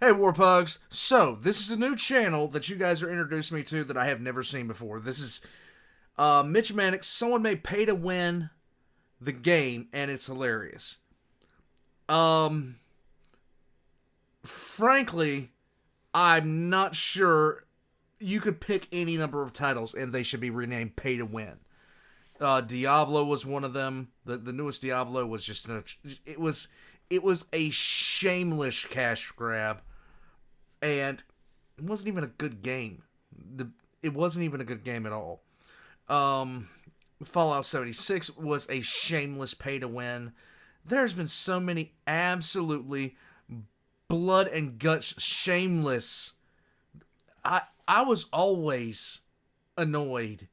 Hey, Warpugs. So, this is a new channel that you guys are introducing me to that I have never seen before. This is Mitchmanix. Someone may pay to win the game, and it's hilarious. Um, Frankly, I'm not sure. You could pick any number of titles, and they should be renamed Pay to Win. Diablo was one of them. The newest Diablo was just it was a shameless cash grab, and it wasn't even a good game. It wasn't even a good game at all. Fallout 76 was a shameless pay to win. There's been so many absolutely blood and guts shameless. I was always annoyed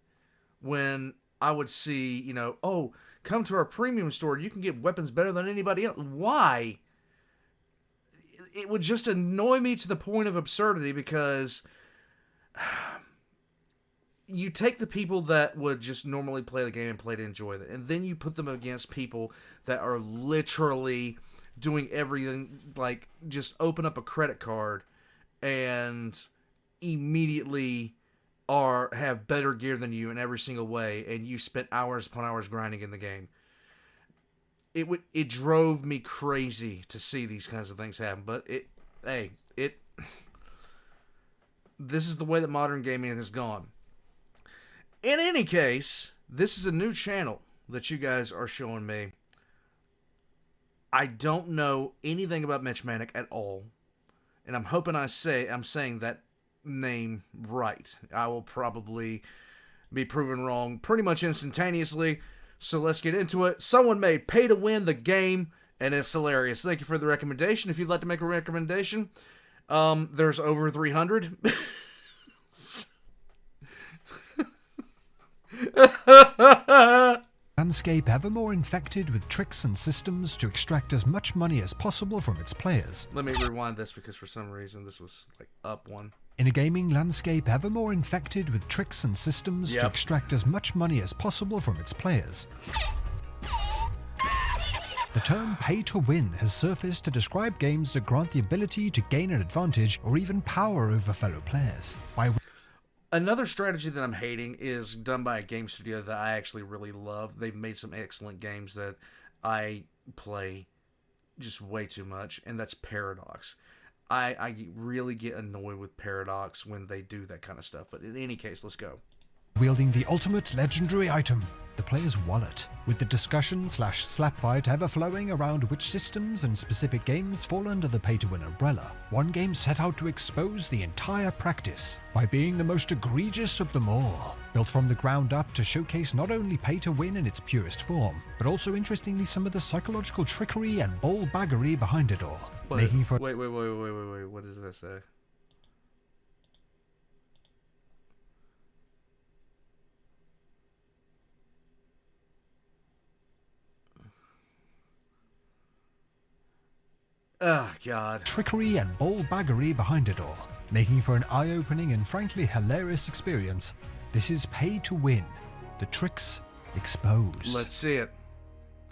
when I would see, oh, come to our premium store, you can get weapons better than anybody else. Why? It would just annoy me to the point of absurdity because you take the people that would just normally play the game and play to enjoy it, and then you put them against people that are literally doing everything, like just open up a credit card and immediately have better gear than you in every single way, and you spent hours upon hours grinding in the game. It drove me crazy to see these kinds of things happen, but this is the way that modern gaming has gone. In any case, this is a new channel that you guys are showing me. I don't know anything about Mitchmanix at all, and I'm hoping I'm saying that name right. I will probably be proven wrong pretty much instantaneously, so let's get into it. Someone made Pay to Win the game, and it's hilarious. Thank you for the recommendation. If you'd like to make a recommendation, there's over 300. Landscape ever more infected with tricks and systems to extract as much money as possible from its players. Let me rewind this because for some reason this was like up one. In a gaming landscape ever more infected with tricks and systems to extract as much money as possible from its players. The term pay to win has surfaced to describe games that grant the ability to gain an advantage or even power over fellow players. Another strategy that I'm hating is done by a game studio that I actually really love. They've made some excellent games that I play just way too much, and that's Paradox. I really get annoyed with Paradox when they do that kind of stuff, but in any case, let's go. Wielding the ultimate legendary item, the player's wallet, with the discussion/slap fight ever flowing around which systems and specific games fall under the pay-to-win umbrella. One game set out to expose the entire practice by being the most egregious of them all, built from the ground up to showcase not only pay-to-win in its purest form, but also interestingly some of the psychological trickery and bullbaggery behind it all. Wait, what does that say? Oh, God. Trickery and bullbaggery behind it all, making for an eye-opening and frankly hilarious experience. This is Pay to Win, the tricks exposed. Let's see it.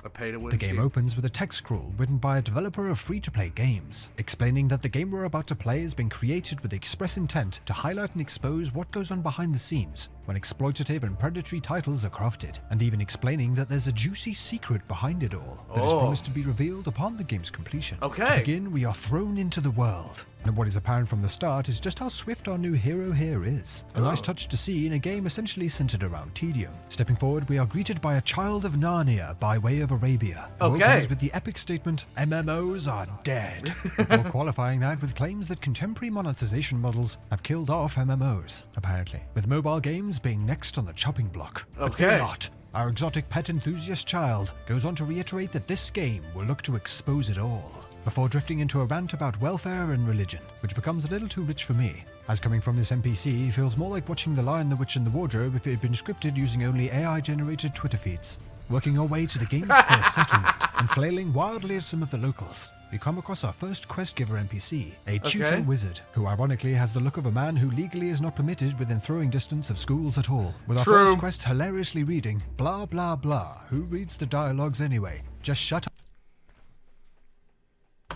A pay-to-win The game scheme. opens with a text scroll written by a developer of free-to-play games, explaining that the game we're about to play has been created with the express intent to highlight and expose what goes on behind the scenes when exploitative and predatory titles are crafted, and even explaining that there's a juicy secret behind it all that is promised to be revealed upon the game's completion. Okay. To begin, we are thrown into the world, and what is apparent from the start is just how swift our new hero here is. A nice touch to see in a game essentially centered around tedium. Stepping forward, we are greeted by a child of Narnia by way of Arabia, who opens with the epic statement, "MMOs are dead," before qualifying that with claims that contemporary monetization models have killed off MMOs, apparently, with mobile games being next on the chopping block. But fear not. Our exotic pet enthusiast child goes on to reiterate that this game will look to expose it all, before drifting into a rant about welfare and religion, which becomes a little too rich for me, as coming from this NPC feels more like watching The Lion, the Witch and the Wardrobe if it had been scripted using only AI-generated Twitter feeds. Working our way to the game's first settlement, and flailing wildly at some of the locals, we come across our first quest giver NPC, a tutor wizard, who ironically has the look of a man who legally is not permitted within throwing distance of schools at all. With our first quest hilariously reading, blah blah blah, who reads the dialogues anyway? Just shut up.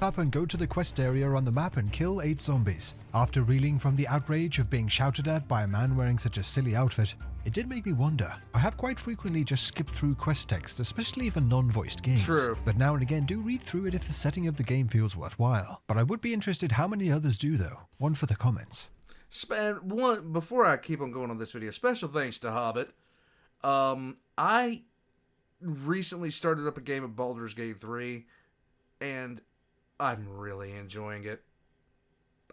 up and go to the quest area on the map and kill 8 zombies. After reeling from the outrage of being shouted at by a man wearing such a silly outfit, it did make me wonder. I have quite frequently just skipped through quest text, especially for non-voiced games. True. But now and again do read through it if the setting of the game feels worthwhile. But I would be interested how many others do though. One for the comments. Before I keep on going on this video, special thanks to Hobbit. I recently started up a game of Baldur's Gate 3, and I'm really enjoying it.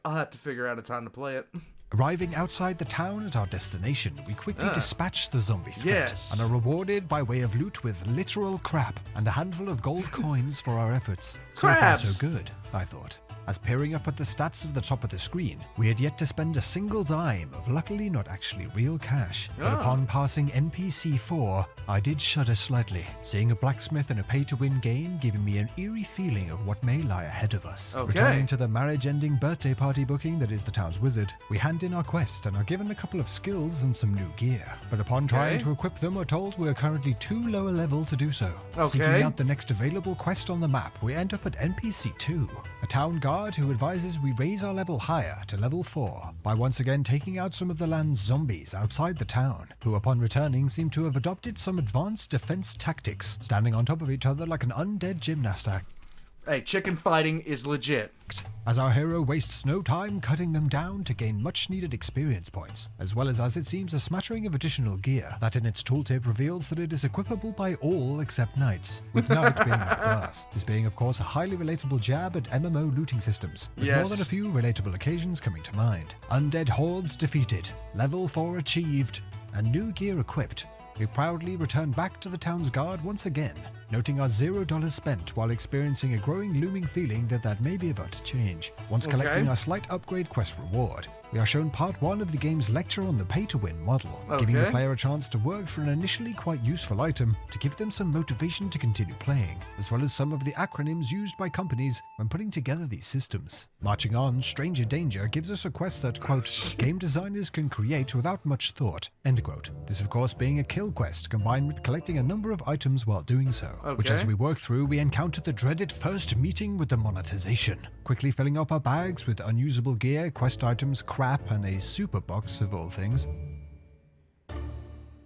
I'll have to figure out a time to play it. Arriving outside the town at our destination, we quickly dispatch the zombie threat and are rewarded by way of loot with literal crap and a handful of gold coins for our efforts. So far so good, I thought. As peering up at the stats at the top of the screen, we had yet to spend a single dime of luckily not actually real cash. But upon passing NPC 4, I did shudder slightly, seeing a blacksmith in a pay-to-win game giving me an eerie feeling of what may lie ahead of us. Returning to the marriage-ending birthday party booking that is the town's wizard, we hand in our quest and are given a couple of skills and some new gear. But upon trying to equip them, we're told we're currently too low a level to do so. Seeking out the next available quest on the map, we end up at NPC 2, a town guard who advises we raise our level higher to level 4 by once again taking out some of the land's zombies outside the town, who upon returning seem to have adopted some advanced defense tactics, standing on top of each other like an undead gymnast act. Hey, chicken fighting is legit. As our hero wastes no time cutting them down to gain much needed experience points, as well as it seems a smattering of additional gear that in its tooltip reveals that it is equipable by all except knights, with knight being at class. This being of course a highly relatable jab at MMO looting systems, with more than a few relatable occasions coming to mind. Undead hordes defeated, level 4 achieved, and new gear equipped. We proudly return back to the town's guard once again, noting our $0 spent while experiencing a growing looming feeling that may be about to change. Once collecting our slight upgrade quest reward, we are shown part 1 of the game's lecture on the pay-to-win model, giving the player a chance to work for an initially quite useful item to give them some motivation to continue playing, as well as some of the acronyms used by companies when putting together these systems. Marching on, Stranger Danger gives us a quest that, quote, game designers can create without much thought, end quote. This of course being a kill quest combined with collecting a number of items while doing so, which as we work through we encounter the dreaded first meeting with the monetization, quickly filling up our bags with unusable gear, quest items, crap, and a super box of all things.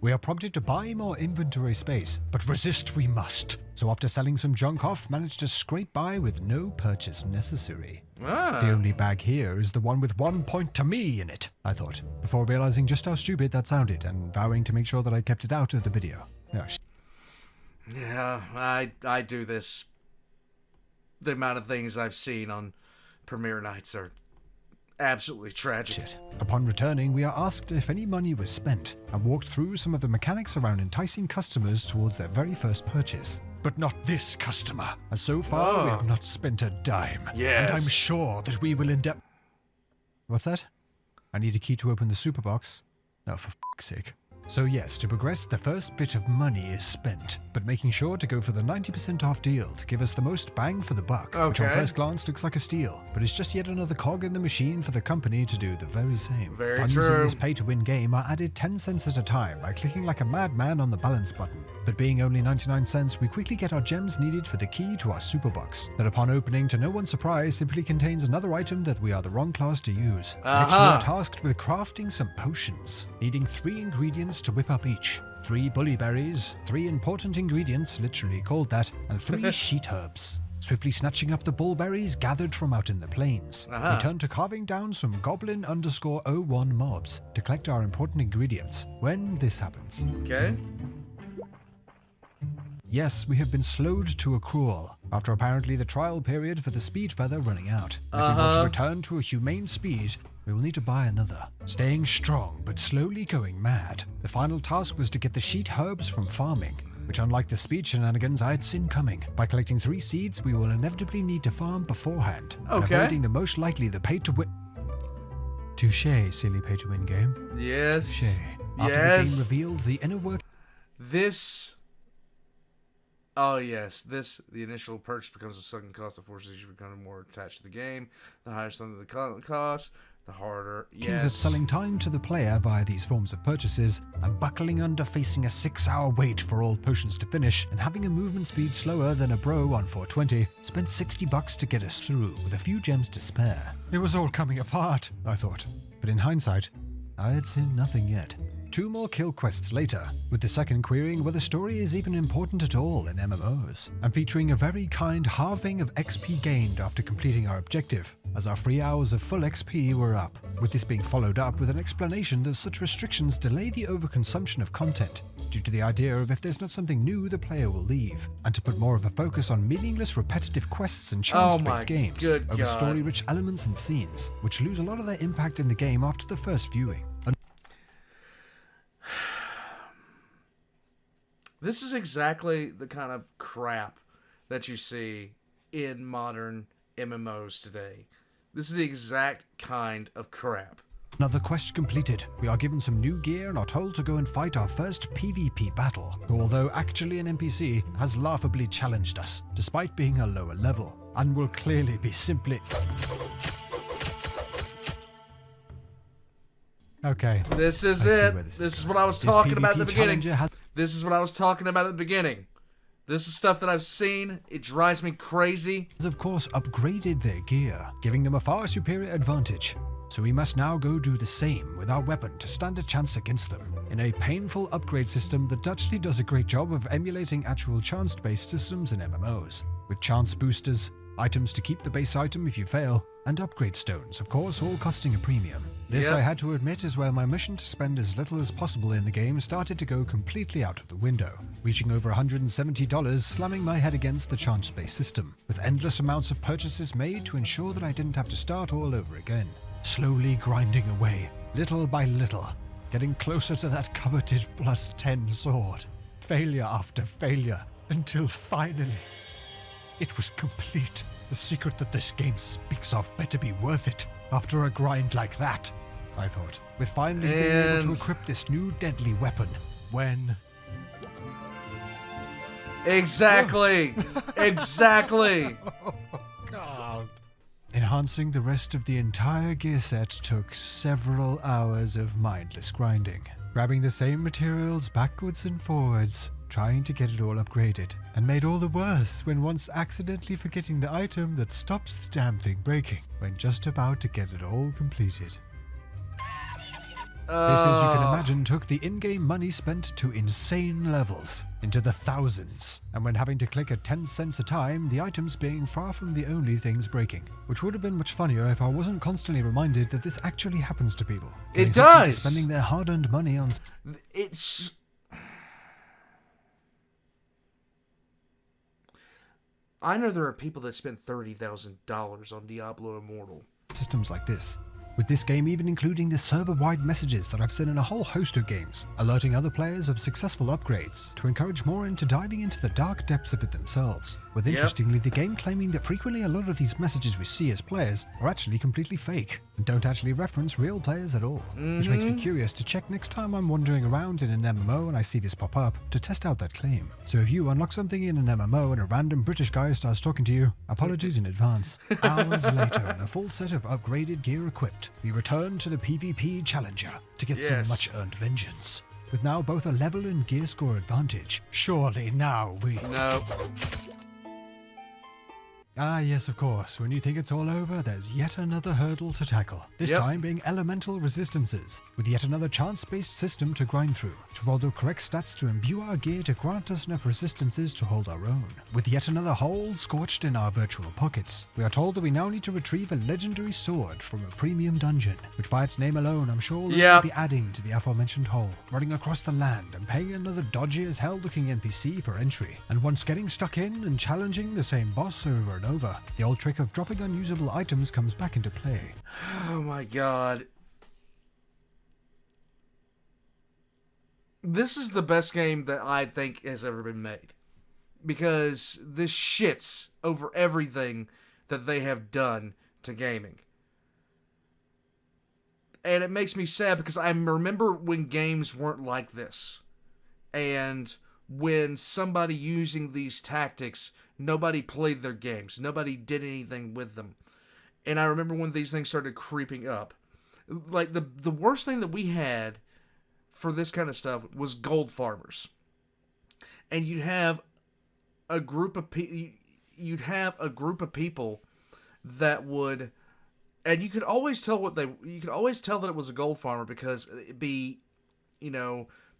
We are prompted to buy more inventory space, but resist we must. So after selling some junk off, managed to scrape by with no purchase necessary. The only bag here is the one with 1 point to me in it, I thought, before realizing just how stupid that sounded and vowing to make sure that I kept it out of the video. Yeah, I do this. The amount of things I've seen on premiere nights are absolutely tragic. Upon returning, we are asked if any money was spent and walked through some of the mechanics around enticing customers towards their very first purchase. But not this customer, as so far we have not spent a dime. And I'm sure that we will endeavor. What's that? I need a key to open the super box. Oh, for f***'s sake. So yes, to progress, the first bit of money is spent, but making sure to go for the 90% off deal to give us the most bang for the buck, which on first glance looks like a steal, but it's just yet another cog in the machine for the company to do the very same. Funds in this pay-to-win game are added 10 cents at a time by clicking like a madman on the balance button, but being only 99 cents, we quickly get our gems needed for the key to our super box, that upon opening, to no one's surprise, simply contains another item that we are the wrong class to use. Next, we are tasked with crafting some potions, needing 3 ingredients to whip up each. 3 bully berries, 3 important ingredients, literally called that, and 3 sheet herbs. Swiftly snatching up the bullberries gathered from out in the plains, we turn to carving down some goblin_01 mobs to collect our important ingredients when this happens. Yes, we have been slowed to a crawl, after apparently the trial period for the speed feather running out. If we want to return to a humane speed, we will need to buy another. Staying strong, but slowly going mad. The final task was to get the sheet herbs from farming, which unlike the speed shenanigans I had seen coming. By collecting 3 seeds, we will inevitably need to farm beforehand, and avoiding the most likely the pay-to-win. Touché, silly pay-to-win game. Yes. Touché. After the game revealed the inner work. The initial purchase becomes a sunk cost that forces you to become more attached to the game. The higher sum of the cost, The harder. Kings Yes. at selling time to the player via these forms of purchases, and buckling under facing a 6-hour wait for all potions to finish, and having a movement speed slower than a bro on 420, spent $60 to get us through with a few gems to spare. It was all coming apart, I thought. But in hindsight, I had seen nothing yet. 2 more kill quests later, with the second querying whether story is even important at all in MMOs, and featuring a very kind halving of XP gained after completing our objective, as our 3 hours of full XP were up, with this being followed up with an explanation that such restrictions delay the overconsumption of content, due to the idea of if there's not something new the player will leave, and to put more of a focus on meaningless repetitive quests and chance-based games over story-rich elements and scenes, which lose a lot of their impact in the game after the first viewing. This is exactly the kind of crap that you see in modern MMOs today. This is the exact kind of crap. Another quest completed. We are given some new gear and are told to go and fight our first PvP battle, who, although actually an NPC, has laughably challenged us, despite being a lower level, and will clearly be simply... Okay. This is it. This is what I was talking about at the beginning. This is what I was talking about at the beginning. This is stuff that I've seen. It drives me crazy. Has of course upgraded their gear, giving them a far superior advantage. So we must now go do the same with our weapon to stand a chance against them, in a painful upgrade system that actually does a great job of emulating actual chance-based systems in MMOs, with chance boosters, items to keep the base item if you fail, and upgrade stones, of course, all costing a premium. This, I had to admit, is where my mission to spend as little as possible in the game started to go completely out of the window, reaching over $170, slamming my head against the chance-based system, with endless amounts of purchases made to ensure that I didn't have to start all over again. Slowly grinding away, little by little, getting closer to that coveted +10 sword. Failure after failure, until finally... it was complete. The secret that this game speaks of better be worth it. After a grind like that, I thought, with finally being able to equip this new deadly weapon, when... Exactly! Exactly! Oh, God. Enhancing the rest of the entire gear set took several hours of mindless grinding, grabbing the same materials backwards and forwards, trying to get it all upgraded, and made all the worse when once accidentally forgetting the item that stops the damn thing breaking when just about to get it all completed. This, as you can imagine, took the in-game money spent to insane levels, into the thousands, and when having to click at 10 cents a time, the items being far from the only things breaking, which would have been much funnier if I wasn't constantly reminded that this actually happens to people. It does! Spending their hard-earned money on... It's... I know there are people that spend $30,000 on Diablo Immortal. Systems like this. With this game even including the server-wide messages that I've seen in a whole host of games, alerting other players of successful upgrades to encourage more into diving into the dark depths of it themselves, with interestingly the game claiming that frequently a lot of these messages we see as players are actually completely fake, and don't actually reference real players at all, which makes me curious to check next time I'm wandering around in an MMO and I see this pop up, to test out that claim. So if you unlock something in an MMO and a random British guy starts talking to you, apologies in advance. Hours later, and a full set of upgraded gear equipped, we return to the PvP Challenger to get some much-earned vengeance. With now both a level and gear score advantage, surely now we... No. Ah yes, of course, when you think it's all over, there's yet another hurdle to tackle. This time being elemental resistances, with yet another chance-based system to grind through, to roll the correct stats to imbue our gear to grant us enough resistances to hold our own. With yet another hole scorched in our virtual pockets, we are told that we now need to retrieve a legendary sword from a premium dungeon, which by its name alone I'm sure will be adding to the aforementioned hole, running across the land and paying another dodgy as hell looking NPC for entry, and once getting stuck in and challenging the same boss over and over, the old trick of dropping unusable items comes back into play. Oh my god. This is the best game that I think has ever been made. Because this shits over everything that they have done to gaming. And it makes me sad because I remember when games weren't like this. And when somebody using these tactics, nobody played their games. Nobody did anything with them. And I remember when these things started creeping up. Like the worst thing that we had for this kind of stuff was gold farmers, and you'd have a group of people that would, and you could always tell that it was a gold farmer because it'd be,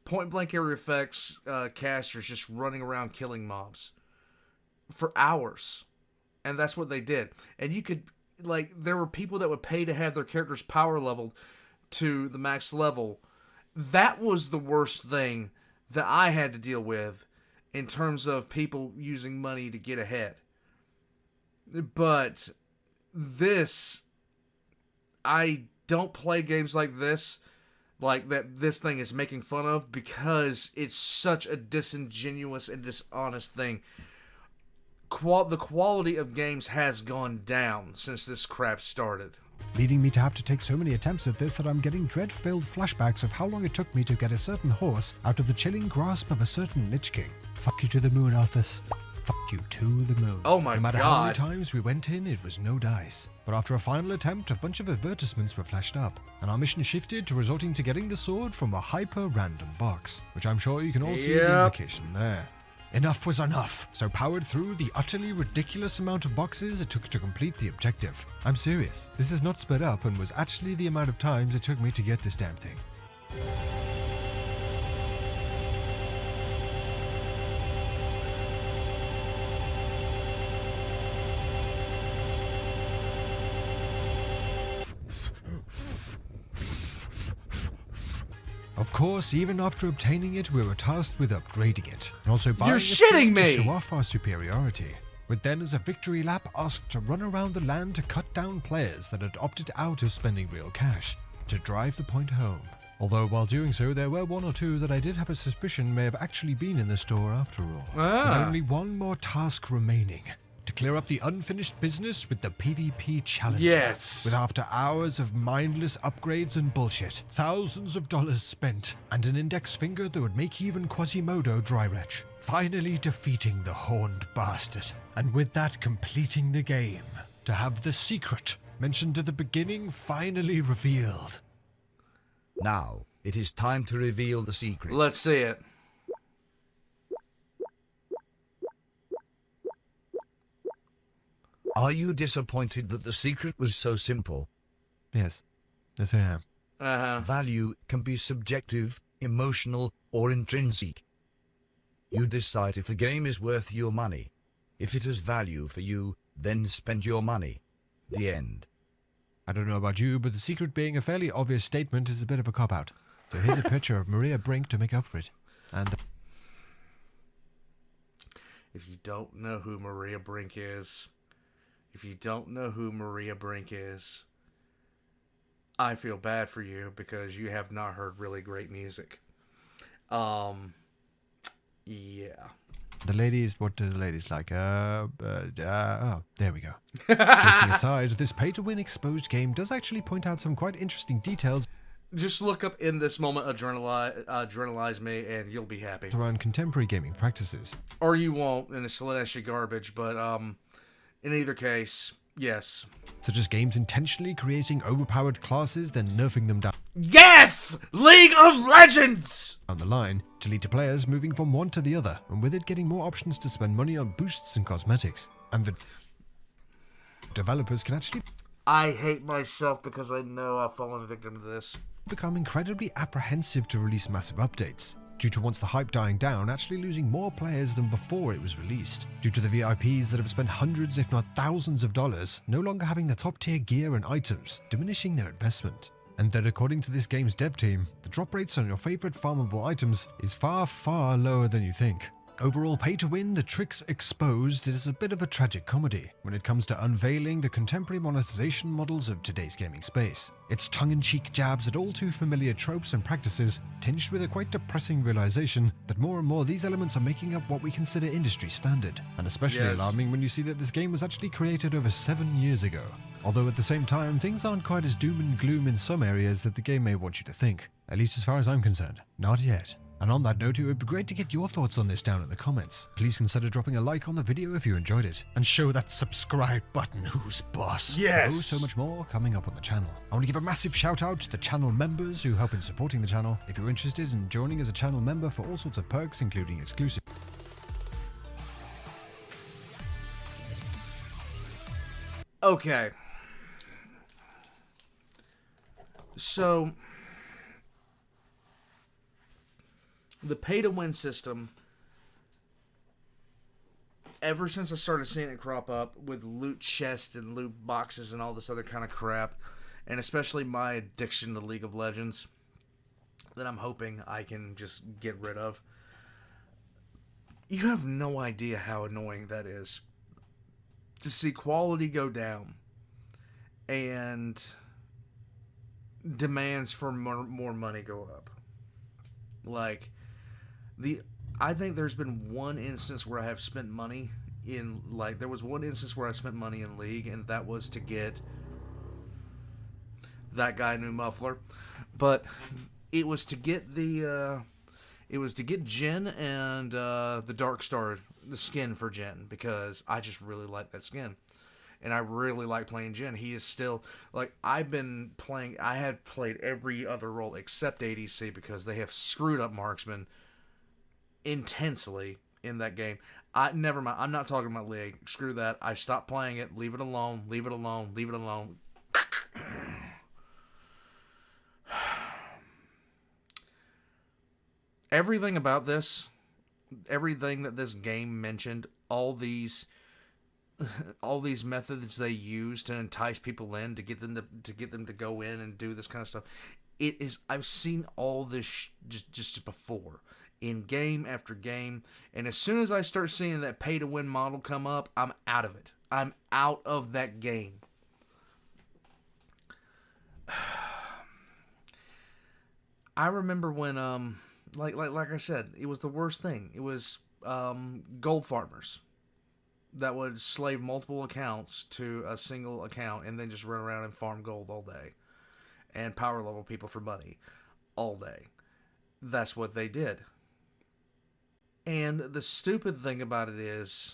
point blank area effects casters just running around killing mobs for hours, and that's what they did. And you could, like, there were people that would pay to have their characters power leveled to the max level. That was the worst thing that I had to deal with in terms of people using money to get ahead. But this, I don't play games like this, like that this thing is making fun of, because it's such a disingenuous and dishonest thing. The quality of games has gone down since this crap started. Leading me to have to take so many attempts at this that I'm getting dread-filled flashbacks of how long it took me to get a certain horse out of the chilling grasp of a certain Lich King. Fuck you to the moon, Arthas. Fuck you to the moon. Oh my god. No matter how many times we went in, it was no dice. But after a final attempt, a bunch of advertisements were flashed up, and our mission shifted to resorting to getting the sword from a hyper-random box, which I'm sure you can all see the indication there. Enough was enough, so powered through the utterly ridiculous amount of boxes it took to complete the objective. I'm serious, this is not sped up and was actually the amount of times it took me to get this damn thing. Of course, even after obtaining it, we were tasked with upgrading it, and also buying You're shitting me! To show off our superiority. We're then, as a victory lap, asked to run around the land to cut down players that had opted out of spending real cash, to drive the point home. Although while doing so, there were one or two that I did have a suspicion may have actually been in the store after all. With only one more task remaining. To clear up the unfinished business with the PvP Challenger. Yes. With after hours of mindless upgrades and bullshit, thousands of dollars spent, and an index finger that would make even Quasimodo dry retch. Finally defeating the horned bastard. And with that completing the game. To have the secret, mentioned at the beginning, finally revealed. Now, it is time to reveal the secret. Let's see it. Are you disappointed that the secret was so simple? Yes. Yes, I am. Value can be subjective, emotional, or intrinsic. You decide if a game is worth your money. If it has value for you, then spend your money. The end. I don't know about you, but the secret being a fairly obvious statement is a bit of a cop-out. So here's a picture of Maria Brink to make up for it. And If you don't know who Maria Brink is, I feel bad for you because you have not heard really great music. Yeah. the ladies, what do the ladies like? Oh, there we go. Joking aside, this pay-to-win exposed game does actually point out some quite interesting details. Just look up In This Moment, Adrenalize Me, and you'll be happy. Around contemporary gaming practices. Or you won't, and it's slash garbage, but, in either case, yes. Such as games intentionally creating overpowered classes, then nerfing them down Yes! League of Legends! the line, to lead to players moving from one to the other, and with it getting more options to spend money on boosts and cosmetics. And the developers can actually I hate myself because I know I've fallen victim to this. become incredibly apprehensive to release massive updates, due to once the hype dying down, actually losing more players than before it was released, due to the VIPs that have spent hundreds if not thousands of dollars no longer having the top tier gear and items, diminishing their investment. And that according to this game's dev team, the drop rates on your favorite farmable items is far, far lower than you think. Overall, pay to win, the tricks exposed, is a bit of a tragic comedy when it comes to unveiling the contemporary monetization models of today's gaming space. Its tongue-in-cheek jabs at all too familiar tropes and practices, tinged with a quite depressing realization that more and more these elements are making up what we consider industry standard, and especially alarming when you see that this game was actually created over 7 years ago. Although at the same time, things aren't quite as doom and gloom in some areas that the game may want you to think. At least as far as I'm concerned. Not yet. And on that note, it would be great to get your thoughts on this down in the comments. Please consider dropping a like on the video if you enjoyed it, and show that subscribe button who's boss. Yes! Oh, so much more coming up on the channel. I want to give a massive shout out to the channel members who help in supporting the channel. If you're interested in joining as a channel member for all sorts of perks, including exclusive... Okay. So, the pay-to-win system, ever since I started seeing it crop up with loot chests and loot boxes and all this other kind of crap, and especially my addiction to League of Legends, that I'm hoping I can just get rid of, you have no idea how annoying that is. To see quality go down and demands for more money go up. Like, I think there's been one instance where I have spent money in, like, there was one instance where I spent money in League, and that was to get that guy new muffler. But it was to get the Jin and the Dark Star, the skin for Jin, because I just really like that skin. And I really like playing Jin. He is still, like, I had played every other role except ADC because they have screwed up marksman intensely in that game. Never mind, I'm not talking about League. Screw that. I stopped playing it. Leave it alone. Leave it alone. Leave it alone. Everything about this, everything that this game mentioned, all these methods they use to entice people in, to get them to go in and do this kind of stuff, I've seen all this just before, in game after game, and as soon as I start seeing that pay to win model come up, I'm out of it. I'm out of that game. I remember when like I said, it was the worst thing. It was gold farmers that would slave multiple accounts to a single account and then just run around and farm gold all day and power level people for money all day. That's what they did. And the stupid thing about it is,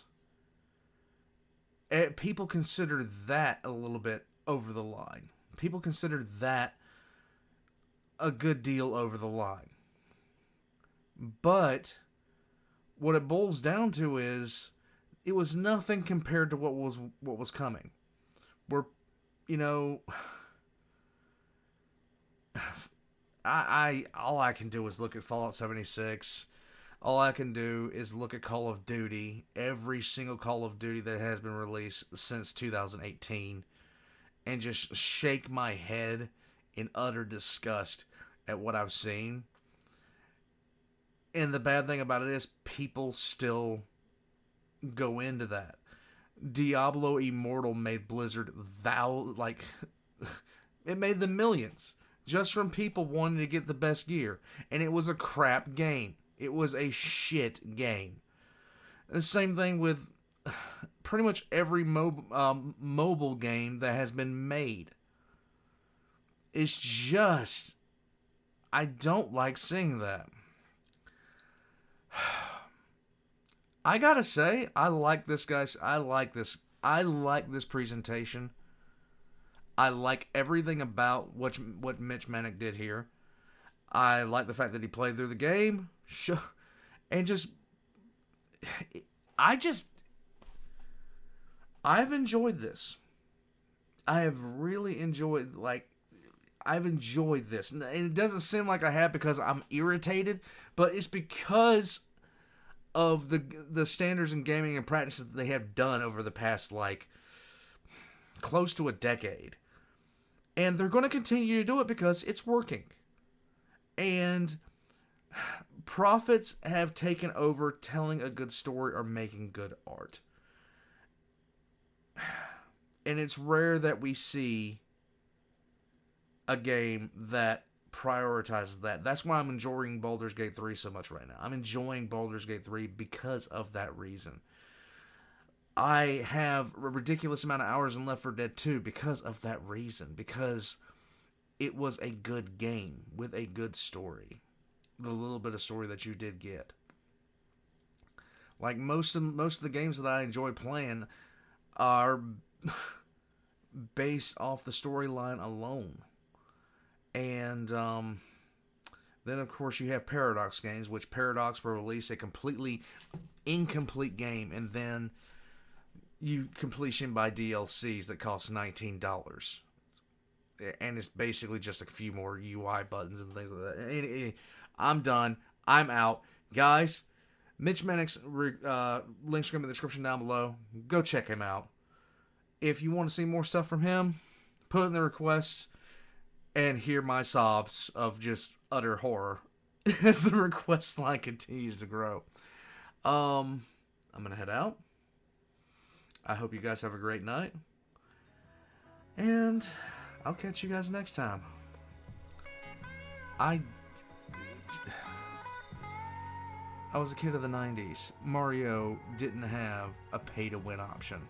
people consider that a little bit over the line. People consider that a good deal over the line. But what it boils down to is, it was nothing compared to what was coming. All I can do is look at Fallout 76. All I can do is look at Call of Duty, every single Call of Duty that has been released since 2018, and just shake my head in utter disgust at what I've seen. And the bad thing about it is, people still go into that. Diablo Immortal made Blizzard it made them millions just from people wanting to get the best gear, and it was a crap game. It was a shit game. The same thing with pretty much every mobile game that has been made. It's just, I don't like seeing that. I gotta say, I like this, guys. I like this presentation. I like everything about what Mitchmanix did here. I like the fact that he played through the game. Sure. And I've enjoyed this. I have really enjoyed, I've enjoyed this. And it doesn't seem like I have because I'm irritated, but it's because of the standards in gaming and practices that they have done over the past, close to a decade. And they're going to continue to do it because it's working. And profits have taken over telling a good story or making good art. And it's rare that we see a game that prioritizes that. That's why I'm enjoying Baldur's Gate 3 so much right now. I'm enjoying Baldur's Gate 3 because of that reason. I have a ridiculous amount of hours in Left 4 Dead 2 because of that reason. Because it was a good game with a good story. the little bit of story that you did get. Like most of the games that I enjoy playing are based off the storyline alone. And then, of course, you have Paradox games, which Paradox will release a completely incomplete game, and then you completion by DLCs that cost $19. And it's basically just a few more UI buttons and things like that. I'm done. I'm out. Guys, Mitchmanix links are in the description down below. Go check him out. If you want to see more stuff from him, put in the request and hear my sobs of just utter horror as the request line continues to grow. I'm going to head out. I hope you guys have a great night. And I'll catch you guys next time. I was a kid of the 90s. Mario didn't have a pay-to-win option.